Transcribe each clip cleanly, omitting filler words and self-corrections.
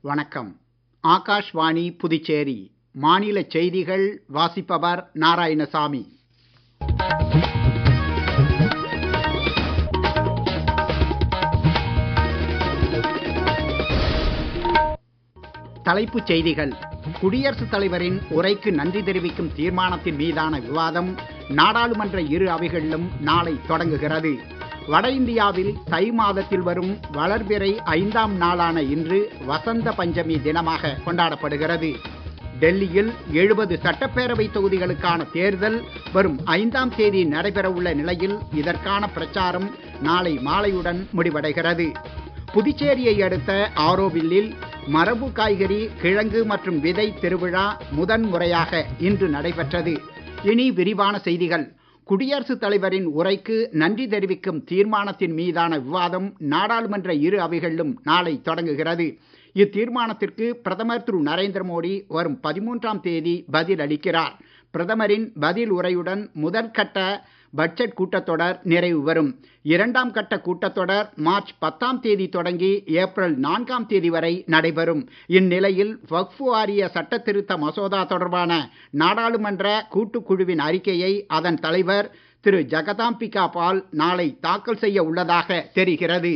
வணக்கம். ஆகாஷ்வாணி புதுச்சேரி மாநில செய்திகள் வாசிப்பவர் நாராயணசாமி. தலைப்புச் செய்திகள். குடியரசுத் தலைவரின் உரைக்கு நன்றி தெரிவிக்கும் தீர்மானத்தின் மீதான விவாதம் நாடாளுமன்ற இரு அவைகளிலும் நாளை தொடங்குகிறது. வட இந்தியாவில் தை மாதத்தில் வரும் வளர்பிறை 5ஆம் நாளான இன்று வசந்த பஞ்சமி தினமாக கொண்டாடப்படுகிறது. டெல்லியில் 70 சட்டப்பேரவை தொகுதிகளுக்கான தேர்தல் வரும் 5ஆம் தேதி நடைபெறவுள்ள நிலையில் இதற்கான பிரச்சாரம் நாளை மாலையுடன் முடிவடைகிறது. புதுச்சேரியை அடுத்த ஆரோவில்லில் மரபு காய்கறி, கிழங்கு மற்றும் விதை திருவிழா முதன்முறையாக இன்று நடைபெற்றது. இனி விரிவான செய்திகள். குடியரசுத் தலைவரின் உரைக்கு நன்றி தெரிவிக்கும் தீர்மானத்தின் மீதான விவாதம் நாடாளுமன்ற இரு அவைகளிலும் நாளை தொடங்குகிறது. இத்தீர்மானத்திற்கு பிரதமர் திரு நரேந்திர மோடி வரும் 13ஆம் தேதி பதில் அளிக்கிறார். பிரதமரின் பதில் உரையுடன் முதற்கட்ட பட்ஜெட் கூட்டத்தொடர் நிறைவு பெறும். 2ஆம் கட்ட கூட்டத்தொடர் மார்ச் 10ஆம் தேதி தொடங்கி ஏப்ரல் 4ஆம் தேதி வரை நடைபெறும். இந்நிலையில் வக்ஃப் வாரிய சட்ட திருத்த மசோதா தொடர்பான நாடாளுமன்ற கூட்டுக்குழுவின் அறிக்கையை அதன் தலைவர் திரு ஜெகதாம்பிகா பால் நாளை தாக்கல் செய்ய உள்ளதாக தெரிகிறது.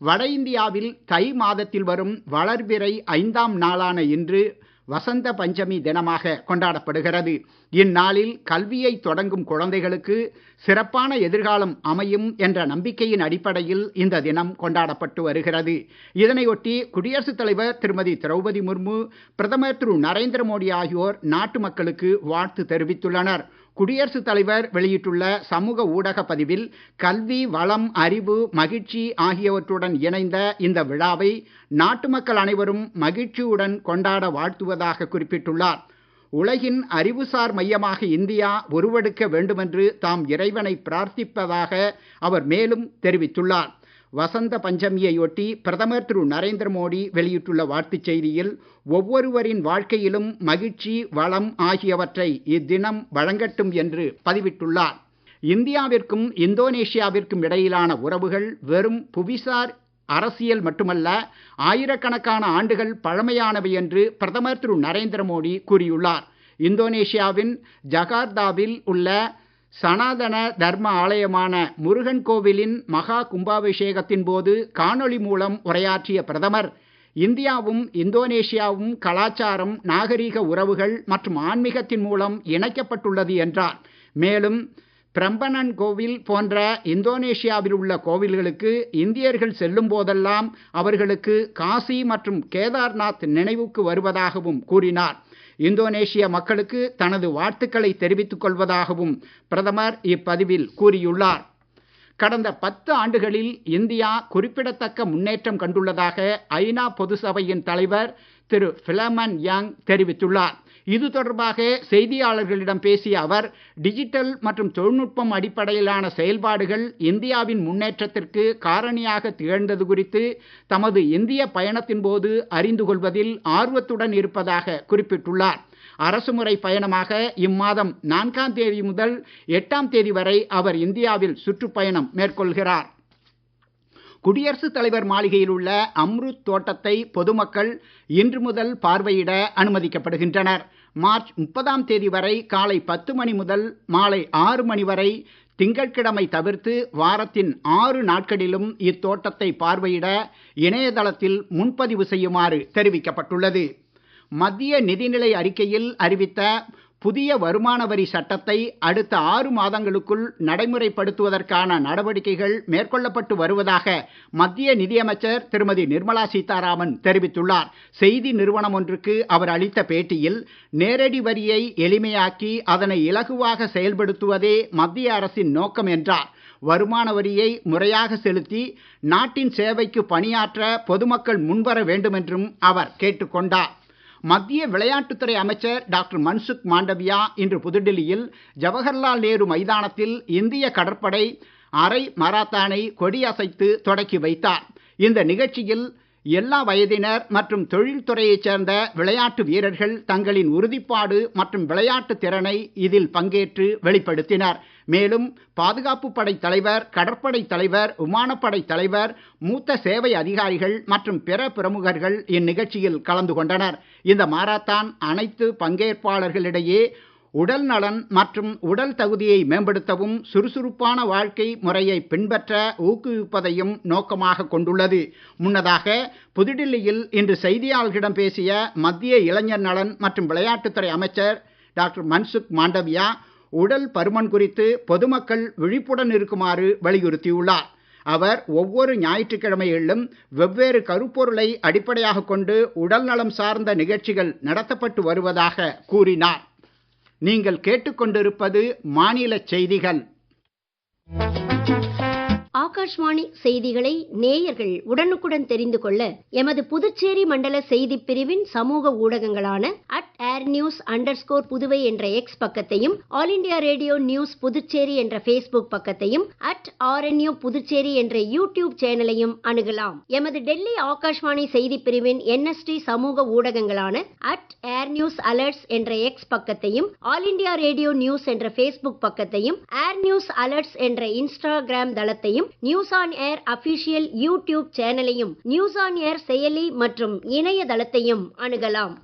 வட இந்தியாவில் தை மாதத்தில் வரும் வளர்பிறை 5ஆம் நாளான இன்று வசந்த பஞ்சமி தினமாக கொண்டாடப்படுகிறது. இந்நாளில் கல்வியை தொடங்கும் குழந்தைகளுக்கு சிறப்பான எதிர்காலம் அமையும் என்ற நம்பிக்கையின் அடிப்படையில் இந்த தினம் கொண்டாடப்பட்டு வருகிறது. இதனையொட்டி குடியரசுத் தலைவர் திருமதி திரௌபதி முர்மு, பிரதமர் திரு நரேந்திர மோடி ஆகியோர் நாட்டு மக்களுக்கு வாழ்த்து தெரிவித்துள்ளனர். குடியரசுத் தலைவர் வெளியிட்டுள்ள சமூக ஊடக பதிவில் கல்வி, வளம், அறிவு, மகிழ்ச்சி ஆகியவற்றுடன் இணைந்த இந்த விழாவை நாட்டு மக்கள் அனைவரும் மகிழ்ச்சியுடன் கொண்டாட வாழ்த்துவதாக குறிப்பிட்டுள்ளார். உலகின் அறிவுசார் மையமாக இந்தியா உருவெடுக்க வேண்டுமென்று தாம் இறைவனை பிரார்த்திப்பதாக அவர் மேலும் தெரிவித்துள்ளார். வசந்த பஞ்சமியையொட்டி பிரதமர் திரு நரேந்திர மோடி வெளியிட்டுள்ள வாழ்த்துச் செய்தியில் ஒவ்வொருவரின் வாழ்க்கையிலும் மகிழ்ச்சி, வளம் ஆகியவற்றை இத்தினம் வழங்கட்டும் என்று பதிவிட்டுள்ளார். இந்தியாவிற்கும் இந்தோனேஷியாவிற்கும் இடையிலான உறவுகள் வெறும் புவிசார் அரசியல் மட்டுமல்ல, ஆயிரக்கணக்கான ஆண்டுகள் பழமையானவை என்று பிரதமர் திரு நரேந்திர மோடி கூறியுள்ளார். இந்தோனேஷியாவின் ஜகார்த்தாவில் உள்ள சனாதன தர்ம ஆலயமான முருகன் கோவிலின் மகா கும்பாபிஷேகத்தின் போது காணொளி மூலம் உரையாற்றிய பிரதமர், இந்தியாவும் இந்தோனேஷியாவும் கலாச்சாரம், நாகரீக உறவுகள் மற்றும் ஆன்மீகத்தின் மூலம் இணைக்கப்பட்டுள்ளது என்றார். மேலும் பிரம்பனன் கோவில் போன்ற இந்தோனேஷியாவில் உள்ள கோவில்களுக்கு இந்தியர்கள் செல்லும் போதெல்லாம் அவர்களுக்கு காசி மற்றும் கேதார்நாத் நினைவுக்கு வருவதாகவும் கூறினார். இந்தோனேஷிய மக்களுக்கு தனது வாழ்த்துக்களை தெரிவித்துக் கொள்வதாகவும் பிரதமர் இப்பதிவில் கூறியுள்ளார். கடந்த 10 ஆண்டுகளில் இந்தியா குறிப்பிடத்தக்க முன்னேற்றம் கண்டுள்ளதாக ஐநா பொதுசபையின் தலைவர் திரு பிலமன் யாங் தெரிவித்துள்ளார். இது தொடர்பாக செய்தியாளர்களிடம் பேசிய அவர், டிஜிட்டல் மற்றும் தொழில்நுட்பம் அடிப்படையிலான செயல்பாடுகள் இந்தியாவின் முன்னேற்றத்திற்கு காரணியாக திகழ்ந்தது குறித்து தமது இந்திய பயணத்தின் போது அறிந்து கொள்வதில் ஆர்வத்துடன் இருப்பதாக குறிப்பிட்டுள்ளார். அரசுமுறை பயணமாக இம்மாதம் 4ஆம் தேதி முதல் 8ஆம் தேதி வரை அவர் இந்தியாவில் சுற்றுப்பயணம் மேற்கொள்கிறார். குடியரசுத் தலைவர் மாளிகையில் உள்ள அம்ருத் தோட்டத்தை பொதுமக்கள் இன்று முதல் பார்வையிட அனுமதிக்கப்படுகின்றனர். மார்ச் 30ஆம் தேதி வரை காலை 10 மணி முதல் மாலை 6 மணி வரை திங்கட்கிழமை தவிர்த்து வாரத்தின் 6 நாட்களிலும் இத்தோட்டத்தை பார்வையிட இணையதளத்தில் முன்பதிவு செய்யுமாறு தெரிவிக்கப்பட்டுள்ளது. மத்திய நிதிநிலை அறிக்கையில் அறிவித்த புதிய வருமான வரி சட்டத்தை அடுத்த 6 மாதங்களுக்குள் நடைமுறைப்படுத்துவதற்கான நடவடிக்கைகள் மேற்கொள்ளப்பட்டு வருவதாக மத்திய நிதியமைச்சர் திருமதி நிர்மலா சீதாராமன் தெரிவித்துள்ளார். செய்தி நிறுவனம் ஒன்றுக்கு அவர் அளித்த பேட்டியில், நேரடி வரியை எளிமையாக்கி அதனை இலகுவாக செயல்படுத்துவதே மத்திய அரசின் நோக்கம் என்றார். வருமான வரியை முறையாக செலுத்தி நாட்டின் சேவைக்கு பணியாற்ற பொதுமக்கள் முன்வர வேண்டும் என்றும் அவர் கேட்டுக்கொண்டார். மத்திய விளையாட்டுத்துறை அமைச்சர் டாக்டர் மன்சுக் மாண்டவியா இன்று புதுடில்லியில் ஜவஹர்லால் நேரு மைதானத்தில் இந்திய கடற்படை அரை மராத்தானை கொடியசைத்து தொடக்கி வைத்தார். இந்த நிகழ்ச்சியில் எல்லா வயதினர் மற்றும் தொழில்துறையைச் சேர்ந்த விளையாட்டு வீரர்கள் தங்களின் உறுதிப்பாடு மற்றும் விளையாட்டு திறனை இதில் பங்கேற்று வெளிப்படுத்தினர். மேலும் பாதுகாப்பு படை தலைவர், கடற்படை தலைவர், விமானப்படை தலைவர், மூத்த சேவை அதிகாரிகள் மற்றும் பிற பிரமுகர்கள் இந்நிகழ்ச்சியில் கலந்து கொண்டனர். இந்த மாரத்தான் அனைத்து பங்கேற்பாளர்களிடையே உடல் நலன் மற்றும் உடல் தகுதியை மேம்படுத்தவும் சுறுசுறுப்பான வாழ்க்கை முறையை பின்பற்ற ஊக்குவிப்பதையும் நோக்கமாக கொண்டுள்ளது. முன்னதாக புதுடில்லியில் இன்று செய்தியாளர்களிடம் பேசிய மத்திய இளைஞர் நலன் மற்றும் விளையாட்டுத்துறை அமைச்சர் டாக்டர் மன்சுக் மாண்டவியா உடல் பருமன் குறித்து பொதுமக்கள் விழிப்புடன் இருக்குமாறு வலியுறுத்தியுள்ளார். அவர் ஒவ்வொரு ஞாயிற்றுக்கிழமைகளிலும் வெவ்வேறு கருப்பொருளை அடிப்படையாக கொண்டு உடல் நலம் சார்ந்த நிகழ்ச்சிகள் நடத்தப்பட்டு வருவதாக கூறினார். நீங்கள் கேட்டுக்கொண்டிருப்பது மாநில செய்திகள். ஆகாஷ்வாணி செய்திகளை நேயர்கள் உடனுக்குடன் தெரிந்து கொள்ள எமது புதுச்சேரி மண்டல செய்திப் பிரிவின் சமூக ஊடகங்களான @airnews_புதுவை என்ற எக்ஸ் பக்கத்தையும், all India radio news Puducherry என்ற ஃபேஸ்புக் பக்கத்தையும், @RNU புதுச்சேரி என்ற யூடியூப் சேனலையும் அணுகலாம். எமது டெல்லி ஆகாஷ்வாணி செய்திப் பிரிவின் NST சமூக ஊடகங்களான @airnews_alerts என்ற எக்ஸ் பக்கத்தையும், ஆல் இண்டியா ரேடியோ நியூஸ் என்ற ஃபேஸ்புக் பக்கத்தையும், airnews_alerts என்ற இன்ஸ்டாகிராம் தளத்தையும், news on air official YouTube சேனலையும், நியூஸ் ஆன் ஏர் செயலி மற்றும் இணையதளத்தையும் அணுகலாம்.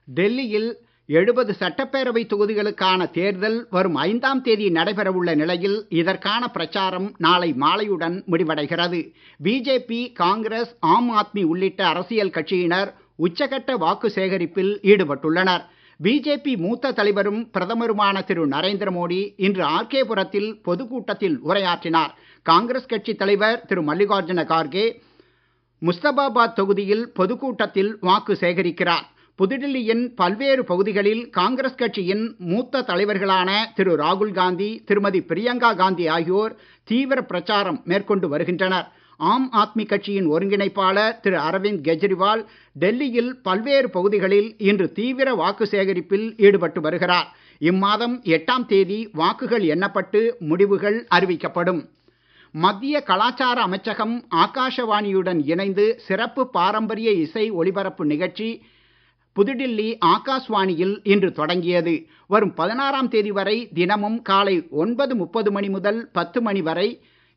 டெல்லியில் 70 சட்டப்பேரவை தொகுதிகளுக்கான தேர்தல் வரும் 5ஆம் தேதி நடைபெறவுள்ள நிலையில் இதற்கான பிரச்சாரம் நாளை மாலையுடன் முடிவடைகிறது. பிஜேபி, காங்கிரஸ், ஆம் ஆத்மி உள்ளிட்ட அரசியல் கட்சியினர் உச்சகட்ட வாக்கு சேகரிப்பில் ஈடுபட்டுள்ளனர். பிஜேபி மூத்த தலைவரும் பிரதமருமான திரு நரேந்திர மோடி இன்று ஆர்கேபுரத்தில் பொதுக்கூட்டத்தில் உரையாற்றினார். காங்கிரஸ் கட்சி தலைவர் திரு மல்லிகார்ஜுன கார்கே முஸ்தபாபாத் தொகுதியில் பொதுக்கூட்டத்தில் வாக்கு சேகரிக்கிறார். புதுடில்லியின் பல்வேறு பகுதிகளில் காங்கிரஸ் கட்சியின் மூத்த தலைவர்களான திரு ராகுல் காந்தி, திருமதி பிரியங்கா காந்தி ஆகியோர் தீவிர பிரச்சாரம் மேற்கொண்டு வருகின்றனர். ஆம் ஆத்மி கட்சியின் ஒருங்கிணைப்பாளர் திரு அரவிந்த் கெஜ்ரிவால் டெல்லியில் பல்வேறு பகுதிகளில் இன்று தீவிர வாக்கு சேகரிப்பில் ஈடுபட்டு வருகிறார். இம்மாதம் 8ஆம் தேதி வாக்குகள் எண்ணப்பட்டு முடிவுகள் அறிவிக்கப்படும். மத்திய கலாச்சார அமைச்சகம் ஆகாஷவாணியுடன் இணைந்து சிறப்பு பாரம்பரிய இசை ஒலிபரப்பு நிகழ்ச்சி புதுடில்லி ஆகாஷ்வாணியில் இன்று தொடங்கியது. வரும் 16ஆம் தேதி வரை தினமும் காலை 9:30 மணி முதல் 10 மணி வரை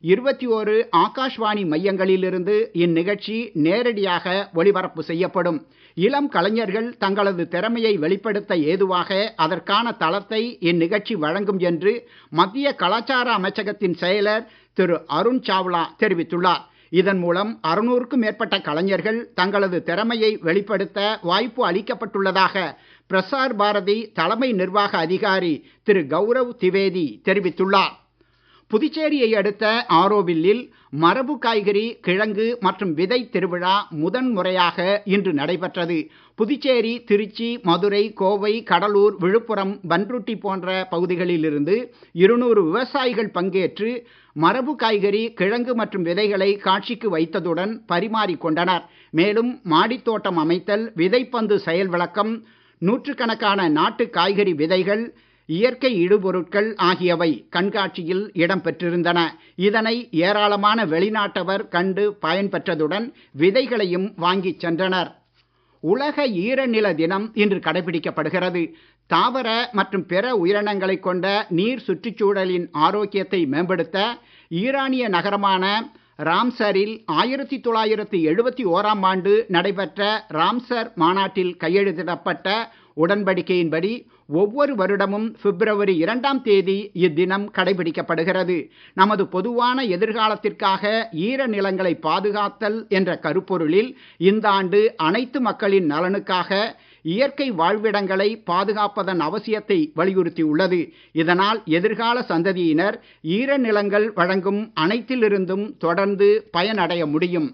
21 ஆகாஷ்வாணி மையங்களிலிருந்து இந்நிகழ்ச்சி நேரடியாக ஒளிபரப்பு செய்யப்படும். இளம் கலைஞர்கள் தங்களது திறமையை வெளிப்படுத்த ஏதுவாக அதற்கான தளத்தை இந்நிகழ்ச்சி வழங்கும் என்று மத்திய கலாச்சார அமைச்சகத்தின் செயலர் திரு அருண் சாவ்லா தெரிவித்துள்ளார். இதன் மூலம் 600க்கும் மேற்பட்ட கலைஞர்கள் தங்களது திறமையை வெளிப்படுத்த வாய்ப்பு அளிக்கப்பட்டுள்ளதாக பிரசார் பாரதி தலைமை நிர்வாக அதிகாரி திரு கௌரவ் திவேதி தெரிவித்துள்ளார். புதுச்சேரியை அடுத்த ஆரோவில்லில் மரபு காய்கறி, கிழங்கு மற்றும் விதை திருவிழா முதன்முறையாக இன்று நடைபெற்றது. புதுச்சேரி, திருச்சி, மதுரை, கோவை, கடலூர், விழுப்புரம், பன்ருட்டி போன்ற பகுதிகளிலிருந்து 200 விவசாயிகள் பங்கேற்று மரபு காய்கறி, கிழங்கு மற்றும் விதைகளை காட்சிக்கு வைத்ததுடன் பரிமாறிக்கொண்டனர். மேலும் மாடித்தோட்டம் அமைத்தல், விதைப்பந்து செயல் விளக்கம், நூற்றுக்கணக்கான நாட்டு காய்கறி விதைகள், இயற்கை இடுபொருட்கள் ஆகியவை கண்காட்சியில் இடம் பெற்றிருந்தன. இதனை ஏராளமான வெளிநாட்டவர் கண்டு பயன்பெற்றதுடன் விதைகளையும் வாங்கிச் சென்றனர். உலக ஈரநில தினம் இன்று கடைபிடிக்கப்படுகிறது. தாவர மற்றும் பிற உயிரினங்களை கொண்ட நீர் சுற்றுச்சூழலின் ஆரோக்கியத்தை மேம்படுத்த ஈரானிய நகரமான ராம்சரில் 1971ஆம் ஆண்டு நடைபெற்ற ராம்சர் மாநாட்டில் கையெழுத்திடப்பட்ட உடன்படிக்கையின்படி ஒவ்வொரு வருடமும் பிப்ரவரி 2ஆம் தேதி இத்தினம் கடைபிடிக்கப்படுகிறது. நமது பொதுவான எதிர்காலத்திற்காக ஈரநிலங்களை பாதுகாத்தல் என்ற கருப்பொருளில் இந்த ஆண்டு அனைத்து மக்களின் நலனுக்காக இயற்கை வாழ்விடங்களை பாதுகாப்பதன் அவசியத்தை வலியுறுத்தியுள்ளது. இதனால் எதிர்கால சந்ததியினர் ஈரநிலங்கள் வழங்கும் அனைத்திலிருந்தும் தொடர்ந்து பயனடைய முடியும்.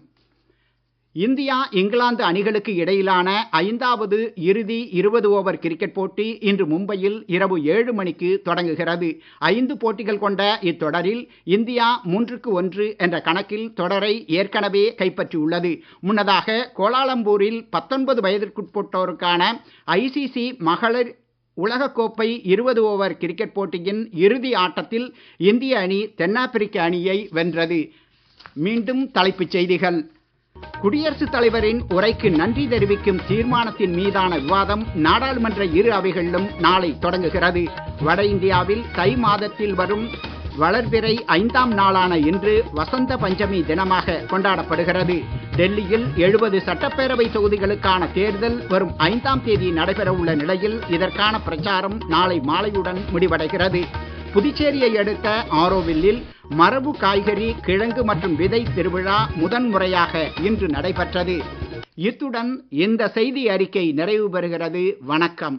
இந்தியா, இங்கிலாந்து அணிகளுக்கு இடையிலான 5வது இறுதி 20 ஓவர் கிரிக்கெட் போட்டி இன்று மும்பையில் இரவு 7 மணிக்கு தொடங்குகிறது. 5 போட்டிகள் கொண்ட இத்தொடரில் இந்தியா 3-1 என்ற கணக்கில் தொடரை ஏற்கனவே கைப்பற்றியுள்ளது. முன்னதாக கோலாலம்பூரில் 19 வயதிற்குட்பட்டோருக்கான ICC மகளிர் உலகக்கோப்பை 20 ஓவர் கிரிக்கெட் போட்டியின் இறுதி ஆட்டத்தில் இந்திய அணி தென்னாப்பிரிக்க அணியை வென்றது. மீண்டும் தலைப்புச் செய்திகள். குடியரசுத் தலைவரின் உரைக்கு நன்றி தெரிவிக்கும் தீர்மானத்தின் மீதான விவாதம் நாடாளுமன்ற இரு அவைகளிலும் நாளை தொடங்குகிறது. வட இந்தியாவில் தை மாதத்தில் வரும் வளர்பிறை 5ஆம் நாளான இன்று வசந்த பஞ்சமி தினமாக கொண்டாடப்படுகிறது. டெல்லியில் 70 சட்டப்பேரவை தொகுதிகளுக்கான தேர்தல் வரும் 5ஆம் தேதி நடைபெற உள்ள நிலையில் இதற்கான பிரச்சாரம் நாளை மாலையுடன் முடிவடைகிறது. புதுச்சேரியை அடுத்த ஆரோவில்லில் மரபு காய்கறி, கிழங்கு மற்றும் விதை திருவிழா முதன்முறையாக இன்று நடைபெற்றது. இத்துடன் இந்த செய்தி அறிக்கை நிறைவு பெறுகிறது. வணக்கம்.